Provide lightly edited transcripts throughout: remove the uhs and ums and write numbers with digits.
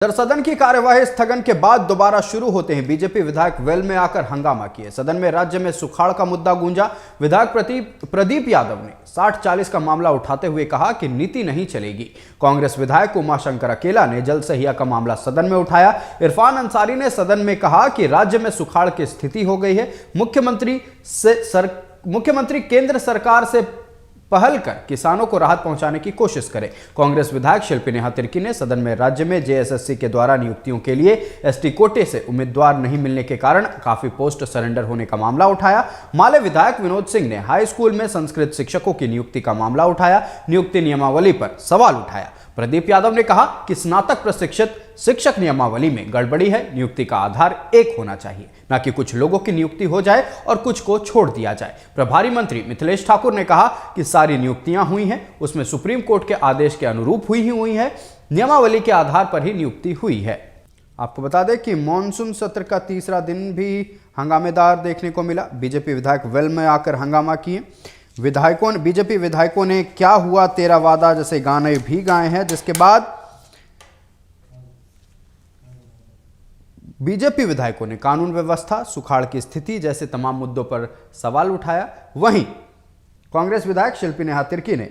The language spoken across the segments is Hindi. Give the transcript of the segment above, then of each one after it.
सदन की कार्यवाही स्थगन के बाद दोबारा शुरू होते हैं बीजेपी विधायक वेल में आकर हंगामा किए। सदन में राज्य में सुखाड़ का मुद्दा गूंजा। विधायक प्रदीप यादव ने 60-40 का मामला उठाते हुए कहा कि नीति नहीं चलेगी। कांग्रेस विधायक उमाशंकर अकेला ने जल सहिया का मामला सदन में उठाया। इरफान अंसारी ने सदन में कहा कि राज्य में सुखाड़ की स्थिति हो गई है। मुख्यमंत्री केंद्र सरकार से पहल कर किसानों को राहत पहुंचाने की कोशिश करें। कांग्रेस विधायक शिल्पी नेहा तिर्की ने सदन में राज्य में जेएसएससी के द्वारा नियुक्तियों के लिए एसटी कोटे से उम्मीदवार नहीं मिलने के कारण काफी पोस्ट सरेंडर होने का मामला उठाया। माले विधायक विनोद सिंह ने हाई स्कूल में संस्कृत शिक्षकों की नियुक्ति का मामला उठाया। नियुक्ति नियमावली पर सवाल उठाया। प्रदीप यादव ने कहा कि स्नातक प्रशिक्षित शिक्षक नियमावली में गड़बड़ी है। नियुक्ति का आधार एक होना चाहिए, न कि कुछ लोगों की नियुक्ति हो जाए और कुछ को छोड़ दिया जाए। प्रभारी मंत्री मिथिलेश ठाकुर ने कहा कि सारी नियुक्तियां हुई हैं, उसमें सुप्रीम कोर्ट के आदेश के अनुरूप हुई है, नियमावली के आधार पर ही नियुक्ति हुई है। आपको बता दें कि मॉनसून सत्र का तीसरा दिन भी हंगामेदार देखने को मिला। बीजेपी विधायक वेल में आकर हंगामा किए। बीजेपी विधायकों ने क्या हुआ तेरा वादा जैसे गाने भी गाए हैं, जिसके बाद बीजेपी विधायकों ने कानून व्यवस्था, सुखाड़ की स्थिति जैसे तमाम मुद्दों पर सवाल उठाया। वहीं कांग्रेस विधायक शिल्पी नेहा तिर्की ने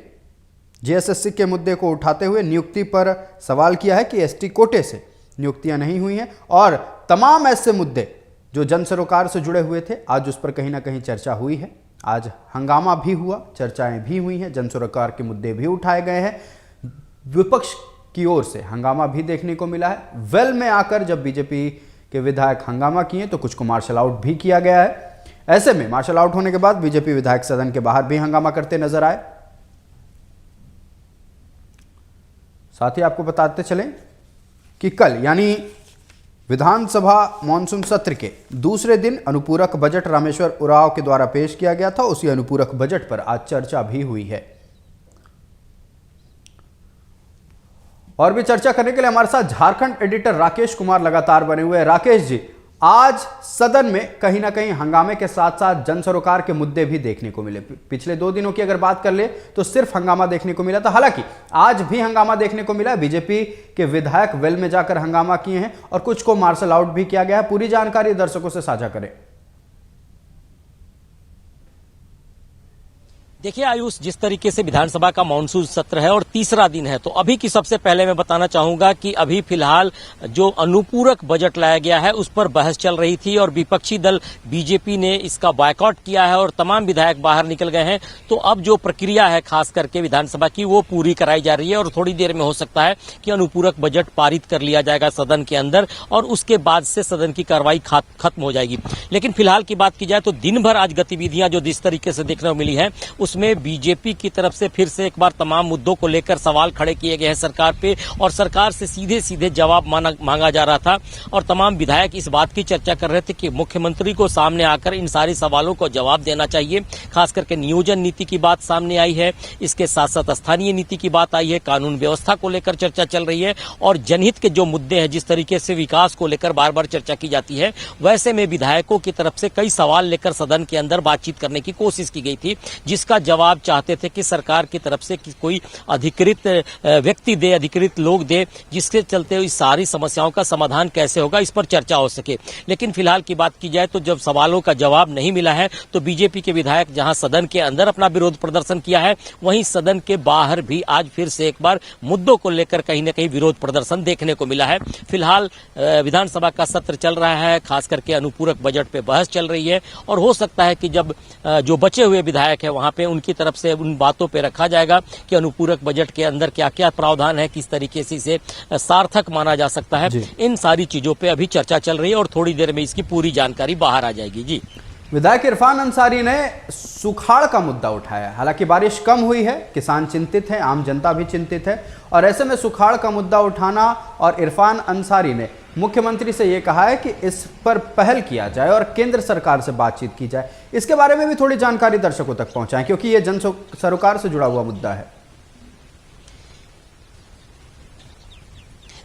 जेएसएससी के मुद्दे को उठाते हुए नियुक्ति पर सवाल किया है कि एसटी कोटे से नियुक्तियां नहीं हुई हैं और तमाम ऐसे मुद्दे जो जन सरोकार से जुड़े हुए थे, आज उस पर कहीं ना कहीं चर्चा हुई है। आज हंगामा भी हुआ, चर्चाएं भी हुई हैं, जन सरोकार के मुद्दे भी उठाए गए हैं। विपक्ष की ओर से हंगामा भी देखने को मिला है। वेल में आकर जब बीजेपी के विधायक हंगामा किए तो कुछ को मार्शल आउट भी किया गया है। ऐसे में मार्शल आउट होने के बाद बीजेपी विधायक सदन के बाहर भी हंगामा करते नजर आए। साथ ही आपको बताते चलें कि कल यानी विधानसभा मॉनसून सत्र के दूसरे दिन अनुपूरक बजट रामेश्वर उरांव के द्वारा पेश किया गया था। उसी अनुपूरक बजट पर आज चर्चा भी हुई है। और भी चर्चा करने के लिए हमारे साथ झारखंड एडिटर राकेश कुमार लगातार बने हुए हैं। राकेश जी, आज सदन में कहीं ना कहीं हंगामे के साथ साथ जन सरोकार के मुद्दे भी देखने को मिले। पिछले 2 दिनों की अगर बात कर ले तो सिर्फ हंगामा देखने को मिला था। हालांकि आज भी हंगामा देखने को मिला है। बीजेपी के विधायक वेल में जाकर हंगामा किए हैं और कुछ को मार्शल आउट भी किया गया है। पूरी जानकारी दर्शकों से साझा करें। देखिए आयुष, जिस तरीके से विधानसभा का मानसून सत्र है और तीसरा दिन है, तो अभी की सबसे पहले मैं बताना चाहूंगा कि अभी फिलहाल जो अनुपूरक बजट लाया गया है उस पर बहस चल रही थी और विपक्षी दल बीजेपी ने इसका बॉयकॉट किया है और तमाम विधायक बाहर निकल गए हैं। तो अब जो प्रक्रिया है खास करके विधानसभा की, वो पूरी कराई जा रही है और थोड़ी देर में हो सकता है कि अनुपूरक बजट पारित कर लिया जाएगा सदन के अंदर और उसके बाद से सदन की कार्रवाई खत्म हो जाएगी। लेकिन फिलहाल की बात की जाए तो दिन भर आज गतिविधियां जो जिस तरीके से देखने को मिली है उसमें बीजेपी की तरफ से फिर से एक बार तमाम मुद्दों को लेकर सवाल खड़े किए गए हैं सरकार पे और सरकार से सीधे सीधे जवाब मांगा जा रहा था। और तमाम विधायक इस बात की चर्चा कर रहे थे कि मुख्यमंत्री को सामने आकर इन सारे सवालों को जवाब देना चाहिए। खास करके नियोजन नीति की बात सामने आई है, इसके साथ साथ स्थानीय नीति की बात आई है, कानून व्यवस्था को लेकर चर्चा चल रही है और जनहित के जो मुद्दे हैं, जिस तरीके से विकास को लेकर बार बार चर्चा की जाती है, वैसे में विधायकों की तरफ से कई सवाल लेकर सदन के अंदर बातचीत करने की कोशिश की गई थी, जिसका जवाब चाहते थे कि सरकार की तरफ से कोई अधिकृत व्यक्ति दे, अधिकृत लोग दे, जिसके चलते इस सारी समस्याओं का समाधान कैसे होगा इस पर चर्चा हो सके। लेकिन फिलहाल की बात की जाए तो जब सवालों का जवाब नहीं मिला है तो बीजेपी के विधायक जहां सदन के अंदर अपना विरोध प्रदर्शन किया है, वहीं सदन के बाहर भी आज फिर से एक बार मुद्दों को लेकर कहीं न कहीं विरोध प्रदर्शन देखने को मिला है। फिलहाल विधानसभा का सत्र चल रहा है, खास करके अनुपूरक बजट पे बहस चल रही है और हो सकता है कि जब जो बचे हुए विधायक है वहां पे उनकी तरफ से उन बातों पे रखा जाएगा कि अनुपूरक बजट के अंदर क्या क्या प्रावधान है, किस तरीके से इसे सार्थक माना जा सकता है। इन सारी चीजों पे अभी चर्चा चल रही है और थोड़ी देर में इसकी पूरी जानकारी बाहर आ जाएगी। जी, विधायक इरफान अंसारी ने सुखाड़ का मुद्दा उठाया। हालांकि बारिश कम हुई है, किसान चिंतित है, आम जनता भी चिंतित है और ऐसे में सुखाड़ का मुद्दा उठाना और इरफान अंसारी ने मुख्यमंत्री से यह कहा है कि इस पर पहल किया जाए और केंद्र सरकार से बातचीत की जाए। इसके बारे में भी थोड़ी जानकारी दर्शकों तक पहुंचाएं क्योंकि यह जन सरोकार से जुड़ा हुआ मुद्दा है।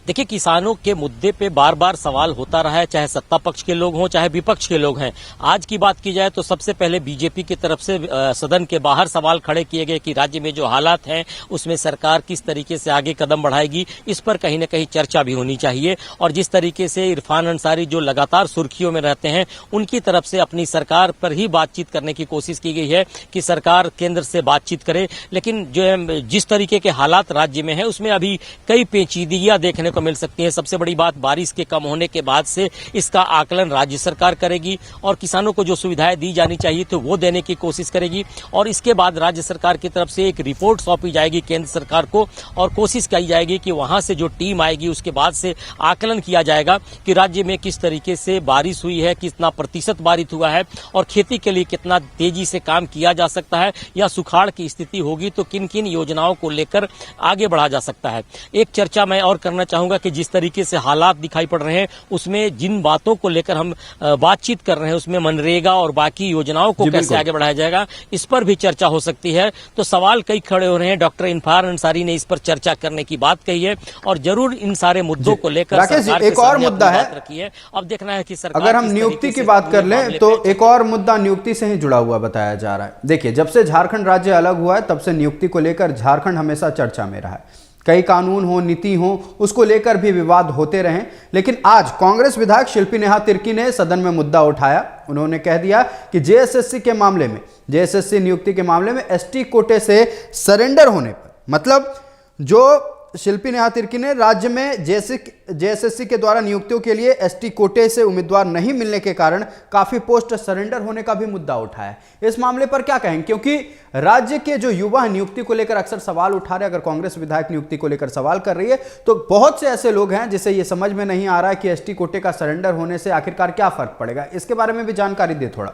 देखिए, किसानों के मुद्दे पे बार बार सवाल होता रहा है, चाहे सत्ता पक्ष के लोग हों चाहे विपक्ष के लोग हैं। आज की बात की जाए तो सबसे पहले बीजेपी की तरफ से सदन के बाहर सवाल खड़े किए गए कि राज्य में जो हालात हैं उसमें सरकार किस तरीके से आगे कदम बढ़ाएगी, इस पर कहीं न कहीं चर्चा भी होनी चाहिए। और जिस तरीके से इरफान अंसारी जो लगातार सुर्खियों में रहते हैं, उनकी तरफ से अपनी सरकार पर ही बातचीत करने की कोशिश की गई है कि सरकार केंद्र से बातचीत करे, लेकिन जो है जिस तरीके के हालात राज्य में है उसमें अभी कई पेचीदगियां देखने को मिल सकती हैं। सबसे बड़ी बात, बारिश के कम होने के बाद से इसका आकलन राज्य सरकार करेगी और किसानों को जो सुविधाएं दी जानी चाहिए तो वो देने की कोशिश करेगी, और इसके बाद राज्य सरकार की तरफ से एक रिपोर्ट सौंपी जाएगी केंद्र सरकार को और कोशिश की जाएगी कि वहां से जो टीम आएगी उसके बाद से आकलन किया जाएगा कि राज्य में किस तरीके से बारिश हुई है, कितना प्रतिशत बारिश हुआ है और खेती के लिए कितना तेजी से काम किया जा सकता है, या सुखाड़ की स्थिति होगी तो किन किन योजनाओं को लेकर आगे बढ़ा जा सकता है। एक चर्चा मैं और करना चाहूंगा कि जिस तरीके से हालात दिखाई पड़ रहे हैं उसमें जिन बातों को लेकर हम बातचीत कर रहे हैं उसमें मनरेगा और बाकी योजनाओं को कैसे आगे बढ़ाया जाएगा, इस पर भी चर्चा हो सकती है। तो सवाल कई खड़े हो रहे हैं। डॉक्टर इरफान अंसारी ने इस पर चर्चा करने की बात कही है और जरूर इन सारे मुद्दों को लेकर सरकार एक और मुद्दा है रखी है। अब देखना है कि सरकार, अगर हम नियुक्ति की बात कर लें तो एक और मुद्दा नियुक्ति से ही जुड़ा हुआ बताया जा रहा है। देखिए, जब से झारखंड राज्य अलग हुआ है तब से नियुक्ति को लेकर झारखंड हमेशा चर्चा में रहा है। कई कानून हो, नीति हो, उसको लेकर भी विवाद होते रहे, लेकिन आज कांग्रेस विधायक शिल्पी नेहा तिर्की ने सदन में मुद्दा उठाया। उन्होंने कह दिया कि जेएसएससी के मामले में, जेएसएससी नियुक्ति के मामले में एसटी कोटे से सरेंडर होने पर, मतलब जो शिल्पी नेहा तिर्की ने राज्य में जेएसएससी के द्वारा नियुक्तियों के लिए एसटी कोटे से उम्मीदवार नहीं मिलने के कारण काफी पोस्ट सरेंडर होने का भी मुद्दा उठाया। इस मामले पर क्या कहेंगे, क्योंकि राज्य के जो युवा नियुक्ति को लेकर अक्सर सवाल उठा रहे हैं। अगर कांग्रेस विधायक नियुक्ति को लेकर सवाल कर रही है तो बहुत से ऐसे लोग हैं जिसे ये समझ में नहीं आ रहा है कि एसटी कोटे का सरेंडर होने से आखिरकार क्या फर्क पड़ेगा। इसके बारे में भी जानकारी दे थोड़ा।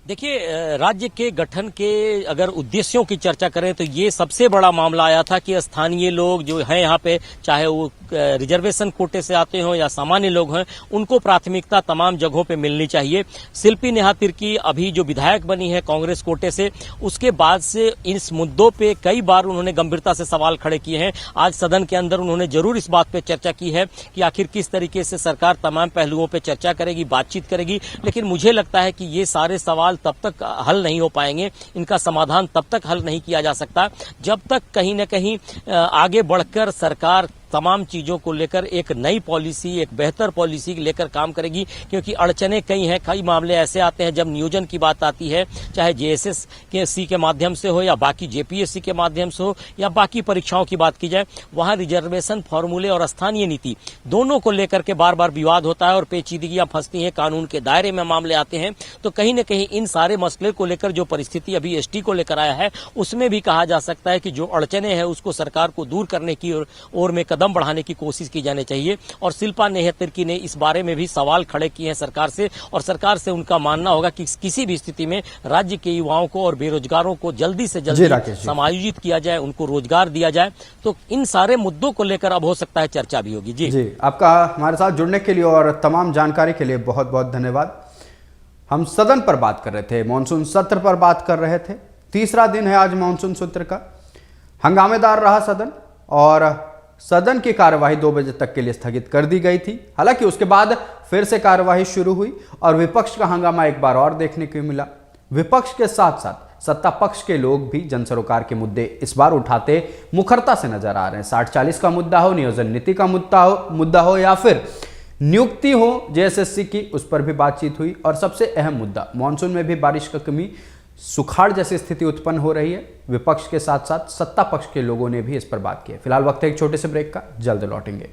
देखिए, राज्य के गठन के अगर उद्देश्यों की चर्चा करें तो ये सबसे बड़ा मामला आया था कि स्थानीय लोग जो हैं यहाँ पे, चाहे वो रिजर्वेशन कोटे से आते हों या सामान्य लोग हैं, उनको प्राथमिकता तमाम जगहों पे मिलनी चाहिए। शिल्पी नेहा तिर्की अभी जो विधायक बनी है कांग्रेस कोटे से, उसके बाद से इस मुद्दों पे कई बार उन्होंने गंभीरता से सवाल खड़े किए हैं। आज सदन के अंदर उन्होंने जरूर इस बात पे चर्चा की है कि आखिर किस तरीके से सरकार तमाम पहलुओं पे चर्चा करेगी, बातचीत करेगी। लेकिन मुझे लगता है कि ये सारे सवाल तब तक हल नहीं हो पाएंगे, इनका समाधान तब तक हल नहीं किया जा सकता जब तक कहीं न कहीं आगे बढ़कर सरकार तमाम चीजों को लेकर एक नई पॉलिसी, एक बेहतर पॉलिसी लेकर काम करेगी। क्योंकि अड़चने कई हैं, कई मामले ऐसे आते हैं जब नियोजन की बात आती है, चाहे जेएसएससी के माध्यम से हो या बाकी जेपीएससी के माध्यम से हो या बाकी परीक्षाओं की बात की जाए, वहां रिजर्वेशन फॉर्मूले और स्थानीय नीति दोनों को लेकर के बार बार विवाद होता है और पेचीदगियां फंसती हैं, कानून के दायरे में मामले आते हैं। तो कहीं न कहीं इन सारे मसले को लेकर जो परिस्थिति अभी एसटी को लेकर आया है उसमें भी कहा जा सकता है कि जो अड़चने हैं उसको सरकार को दूर करने की ओर में कदम बढ़ाने की कोशिश की जानी चाहिए। और शिल्पा नेहा तिर्की ने इस बारे में भी सवाल खड़े किए हैं सरकार से, और सरकार से उनका मानना होगा कि किसी भी स्थिति में राज्य के युवाओं को और बेरोजगारों को जल्दी से जल्दी समायोजित किया जाए, उनको रोजगार दिया जाए। तो इन सारे मुद्दों को लेकर अब हो सकता है चर्चा भी होगी। जी, आपका हमारे साथ जुड़ने के लिए और तमाम जानकारी के लिए बहुत बहुत धन्यवाद। हम सदन पर बात कर रहे थे, मानसून सत्र पर बात कर रहे थे। तीसरा दिन है आज मानसून सत्र का। हंगामेदार रहा सदन और सदन की कार्यवाही 2 बजे तक के लिए स्थगित कर दी गई थी। हालांकि उसके बाद फिर से कार्यवाही शुरू हुई और विपक्ष का हंगामा एक बार और देखने को मिला। विपक्ष के साथ साथ सत्ता पक्ष के लोग भी जन सरोकार के मुद्दे इस बार उठाते मुखरता से नजर आ रहे हैं। 60-40 का मुद्दा हो, नियोजन नीति का मुद्दा हो या फिर नियुक्ति हो जेएसएससी की, उस पर भी बातचीत हुई। और सबसे अहम मुद्दा, मानसून में भी बारिश का कमी, सुखाड़ जैसी स्थिति उत्पन्न हो रही है। विपक्ष के साथ साथ सत्ता पक्ष के लोगों ने भी इस पर बात की है। फिलहाल वक्त है एक छोटे से ब्रेक का, जल्द लौटेंगे।